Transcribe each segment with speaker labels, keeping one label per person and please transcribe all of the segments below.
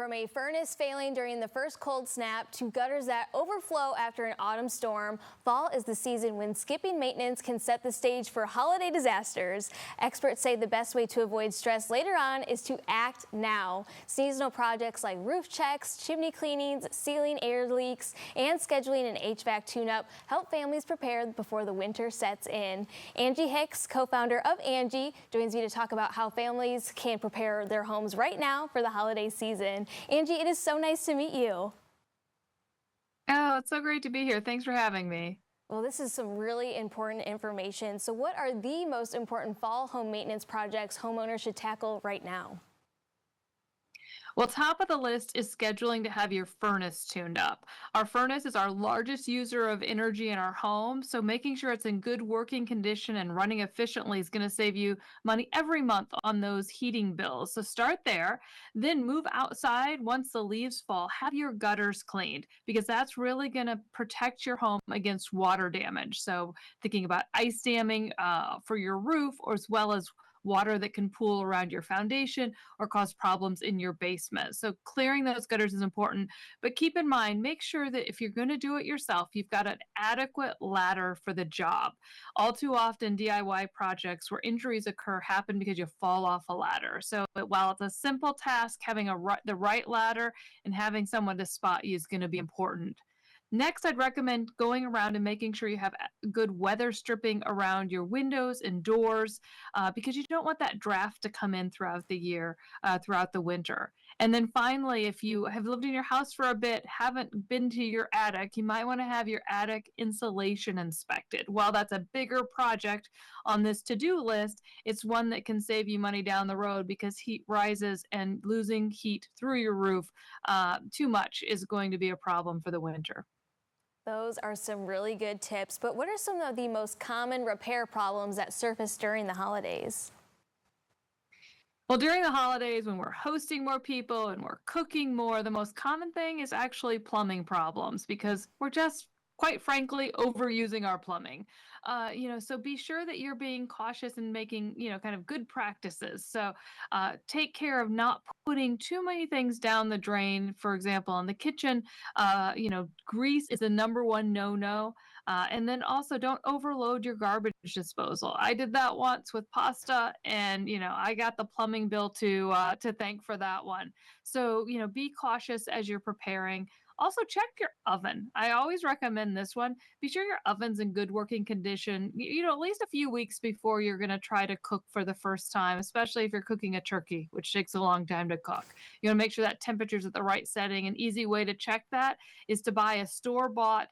Speaker 1: From a furnace failing during the first cold snap to gutters that overflow after an autumn storm, fall is the season when skipping maintenance can set the stage for holiday disasters. Experts say the best way to avoid stress later on is to act now. Seasonal projects like roof checks, chimney cleanings, sealing air leaks, and scheduling an HVAC tune-up help families prepare before the winter sets in. Angie Hicks, co-founder of Angi, joins me to talk about how families can prepare their homes right now for the holiday season. Angie, it is so nice to meet you.
Speaker 2: Oh, it's so great to be here. Thanks for having me.
Speaker 1: Well, this is some really important information. So what are the most important fall home maintenance projects homeowners should tackle right now?
Speaker 2: Well, top of the list is scheduling to have your furnace tuned up. Our furnace is our largest user of energy in our home, so making sure it's in good working condition and running efficiently is going to save you money every month on those heating bills. So start there, then move outside once the leaves fall. Have your gutters cleaned because that's really going to protect your home against water damage. So thinking about ice damming for your roof, or as well as water that can pool around your foundation or cause problems in your basement. So clearing those gutters is important, but keep in mind, make sure that if you're going to do it yourself, you've got an adequate ladder for the job. All too often, DIY projects where injuries occur happen because you fall off a ladder. So while it's a simple task, having the right ladder and having someone to spot you is going to be important. Next, I'd recommend going around and making sure you have good weather stripping around your windows and doors because you don't want that draft to come in throughout the year, throughout the winter. And then finally, if you have lived in your house for a bit, haven't been to your attic, you might want to have your attic insulation inspected. While that's a bigger project on this to-do list, it's one that can save you money down the road because heat rises and losing heat through your roof too much is going to be a problem for the winter.
Speaker 1: Those are some really good tips, but what are some of the most common repair problems that surface during the holidays?
Speaker 2: Well, during the holidays, when we're hosting more people and we're cooking more, the most common thing is actually plumbing problems because we're just, quite frankly, overusing our plumbing. So be sure that you're being cautious and making, kind of good practices. So take care of not putting too many things down the drain. For example, in the kitchen, grease is the number one no-no. And then also don't overload your garbage disposal. I did that once with pasta, and I got the plumbing bill to thank for that one. So be cautious as you're preparing. Also, check your oven. I always recommend this one. Be sure your oven's in good working condition, at least a few weeks before you're going to try to cook for the first time, especially if you're cooking a turkey, which takes a long time to cook. You want to make sure that temperature's at the right setting. An easy way to check that is to buy a store-bought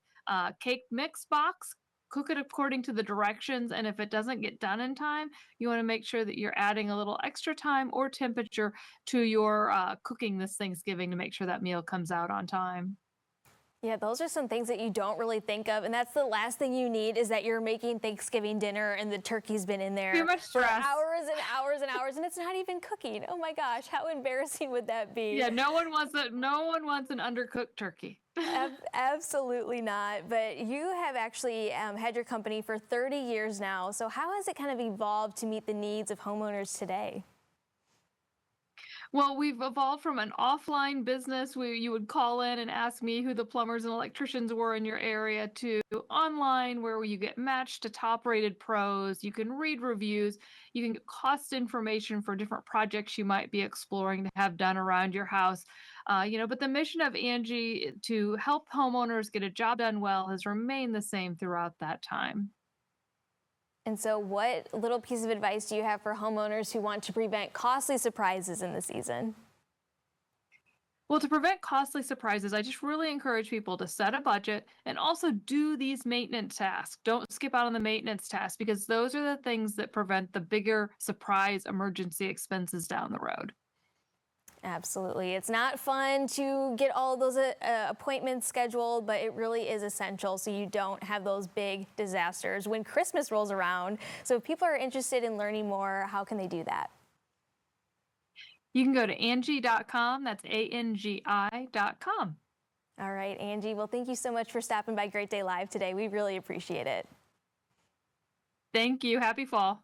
Speaker 2: cake mix box. Cook it according to the directions, and if it doesn't get done in time, you want to make sure that you're adding a little extra time or temperature to your cooking this Thanksgiving to make sure that meal comes out on time.
Speaker 1: Yeah, those are some things that you don't really think of, and that's the last thing you need is that you're making Thanksgiving dinner and the turkey's been in there
Speaker 2: Too much
Speaker 1: for
Speaker 2: stress.
Speaker 1: hours and hours and hours, and it's not even cooking. Oh my gosh, how embarrassing would that be?
Speaker 2: Yeah, no one wants that. No one wants an undercooked turkey.
Speaker 1: Absolutely not. But you have actually had your company for 30 years now. So how has it kind of evolved to meet the needs of homeowners today?
Speaker 2: Well, we've evolved from an offline business where you would call in and ask me who the plumbers and electricians were in your area to online where you get matched to top rated pros. You can read reviews. You can get cost information for different projects you might be exploring to have done around your house. But the mission of Angie to help homeowners get a job done well has remained the same throughout that time.
Speaker 1: And so what little piece of advice do you have for homeowners who want to prevent costly surprises in the season?
Speaker 2: Well, to prevent costly surprises, I just really encourage people to set a budget and also do these maintenance tasks. Don't skip out on the maintenance tasks because those are the things that prevent the bigger surprise emergency expenses down the road.
Speaker 1: Absolutely. It's not fun to get all those appointments scheduled, but it really is essential so you don't have those big disasters when Christmas rolls around. So if people are interested in learning more, how can they do that?
Speaker 2: You can go to Angi.com. That's ANGI.com.
Speaker 1: All right, Angie. Well, thank you so much for stopping by Great Day Live today. We really appreciate it.
Speaker 2: Thank you. Happy fall.